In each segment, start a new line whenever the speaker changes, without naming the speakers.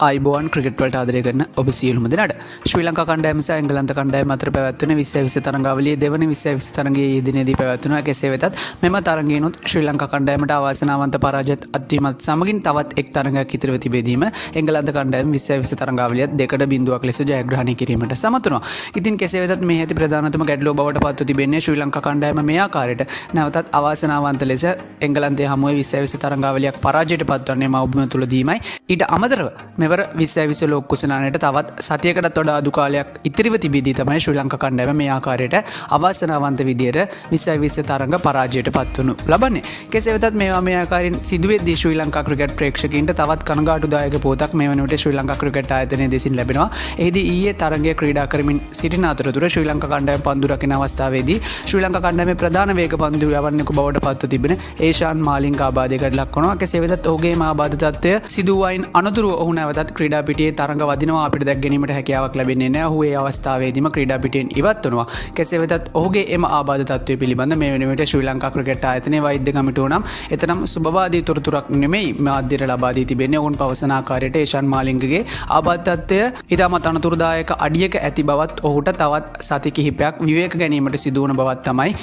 ආයිබෝවන් cricket වලට ආදරය කරන ඔබ සියලුම දෙනාට ශ්‍රී ලංකා කණ්ඩායම සහ එංගලන්ත කණ්ඩායම අතර පැවැත්වෙන 2020 තරඟාවලියේ දෙවන 2020 තරඟයේ යෙදෙනදී පැවැත්වුණා. කෙසේ වෙතත් මෙම තරඟයනොත් ශ්‍රී ලංකා කණ්ඩායමට අවාසනාවන්ත පරාජයත් අත්වීමත් සමගින් තවත් එක් තරඟයක් ඉතිරිව තිබෙදීම එංගලන්ත කණ්ඩායම 2020 තරඟාවලියත් 2-0ක් ලෙස ජයග්‍රහණය කිරීමට සමත් වුණා. ඉතින් කෙසේ වෙතත් මේ ඇති ප්‍රධානතම ගැටලුව බවට පත්ව තිබෙන්නේ ශ්‍රී ලංකා කණ්ඩායම මේ ආකාරයට නැවතත් අවාසනාවන්ත ලෙස එංගලන්තයේ හමුවේ 2020 තරඟාවලියක් පරාජයට පත්වන්නේ මවුබිම තුලදීමයි. ඊට අමතරව මෙවර 2020 ලෝක කුසලානයට තවත් සතියකටත් වඩා අඩු කාලයක් ඉතිරිව තිබෙදී තමයි ශ්‍රී ලංකා කණ්ඩායම මේ ආකාරයට අවාසනාවන්ත විදියට 2020 තරඟ පරාජයට පත්වනු ලබන්නේ. කෙසේ වෙතත් මේවා මේ ආකාරයෙන් සිදුවෙද්දී ශ්‍රී ලංකා ක්‍රිකට් ප්‍රේක්ෂකයින්ට තවත් කනගාටුදායක පුවතක් මේ වන විට ශ්‍රී ලංකා ක්‍රිකට් ආයතනයේ දෙසින් ලැබෙනවා. එහිදී ඊයේ තරඟය ක්‍රීඩා කරමින් සිටින අතරතුර ශ්‍රී ලංකා කණ්ඩායම පන්දු රකින අවස්ථාවේදී ශ්‍රී ලංකා කණ්ඩායමේ ප්‍රධාන වේග පන්දු යවන්නෙකු බවට පත්ව තිබෙන ඒෂාන් මාලිංග ආබාධයකට ලක් වුණා. කෙසේ වෙතත් ඔහුගේ ආබාධ තත්ත්වය සිදු වයින් අනතුරුව ඔහු නැවතත් ක්‍රීඩා පිටියේ තරඟ වදිනවා අපිට දැක් ගැනීමට හැකියාවක් ලැබෙන්නේ නැහැ. ඔහු ඒ අවස්ථාවේදීම ක්‍රීඩා පිටියෙන් ඉවත් වුණා. කෙසේ වෙතත් ඔහුගේ එම ආබාධ තත්ත්වය පිළිබඳ මේ වෙන විට ශ්‍රී ලංකා ක්‍රිකට් ආයතනයේ වෛද්‍ය කමිටුව නම් එතරම් සුබවාදී තොරතුරක් නෙමෙයි මාධ්‍යයට ලබා දී තිබෙන්නේ. ඔවුන් පවසන ආකාරයට ඒෂාන් මාලිංගගේ ආබාධ තත්ත්වය ඉතාමත් අනතුරුදායක අඩියක ඇති බවත් ඔහුට තවත් සති කිහිපයක් විවේක ගැනීමට සිදු වුණ බවත් තමයි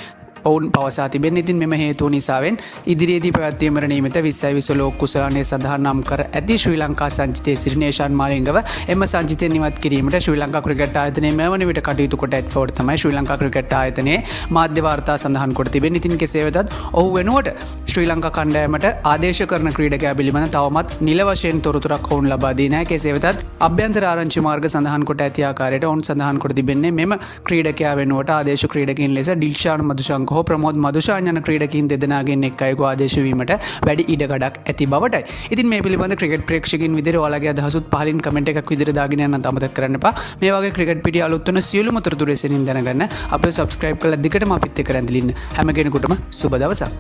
ඔවුන් පවසා තිබෙන්නේ. ඉතින් මෙම හේතුව නිසාවෙන් ඉදිරියේදී පැවැත්වීමට නියමිත 2020 ලෝක කුසලානයේ සඳහන් නම් කර ඇති ශ්‍රී ලංකා සංචිතයේ සිටින ඒෂාන් මාලිංගව එම සංචිතයෙන් ඉවත් කිරීමට ශ්‍රී ලංකා ක්‍රිකට් ආයතනයේ මෙවන විට කටයුතු කොට ඇති බවට තමයි ශ්‍රී ලංකා ක්‍රිකට් ආයතනයේ මාධ්‍ය වාර්තා සඳහන් කොට තිබෙන්නේ. ඉතින් කෙසේ වෙතත් ඔහු වෙනුවට ශ්‍රී ලංකා කණ්ඩායමට ආදේශ කරන ක්‍රීඩකයා පිළිබඳ තවමත් නිල වශයෙන් තොරතුරක් ඔවුන් ලබා දී නැහැ. කෙසේ වෙතත් අභ්‍යන්තර ආරංචි මාර්ග සඳහන් කොට ඇති ආකාරයට ඔවුන් සඳහන් කොට තිබෙන්නේ මෙම ක්‍රීඩකයා වෙනුවට ආදේශ ක්‍රීඩකයින් ලෙස ඩිල්ෂාන් මදුශංක හෝ ප්‍රමෝද් මදුශාන් යන ක්‍රීඩකයින් දෙදෙනාගෙන් එක් අයෙකු ආදේශ වීමට වැඩි ඉඩකඩක් ඇති බවටයි. ඉතින් මේ පිළිබඳ ක්‍රිකට් ප්‍රේක්ෂකයින් විදිහට ඔයාලගේ අදහසුත් පහලින් කමෙන්ට් එකක් විදිහට දාගෙන යන්න අමතක කරන්න එපා. මේ වගේ ක්‍රිකට් පිටිය අලුත් වෙන සියලුම තොරතුරු එසෙනින් දැනගන්න අපිව subscribe කරලා දිගටම අපිත් එක්ක රැඳිලා ඉන්න හැම කෙනෙකුටම සුබ දවසක්.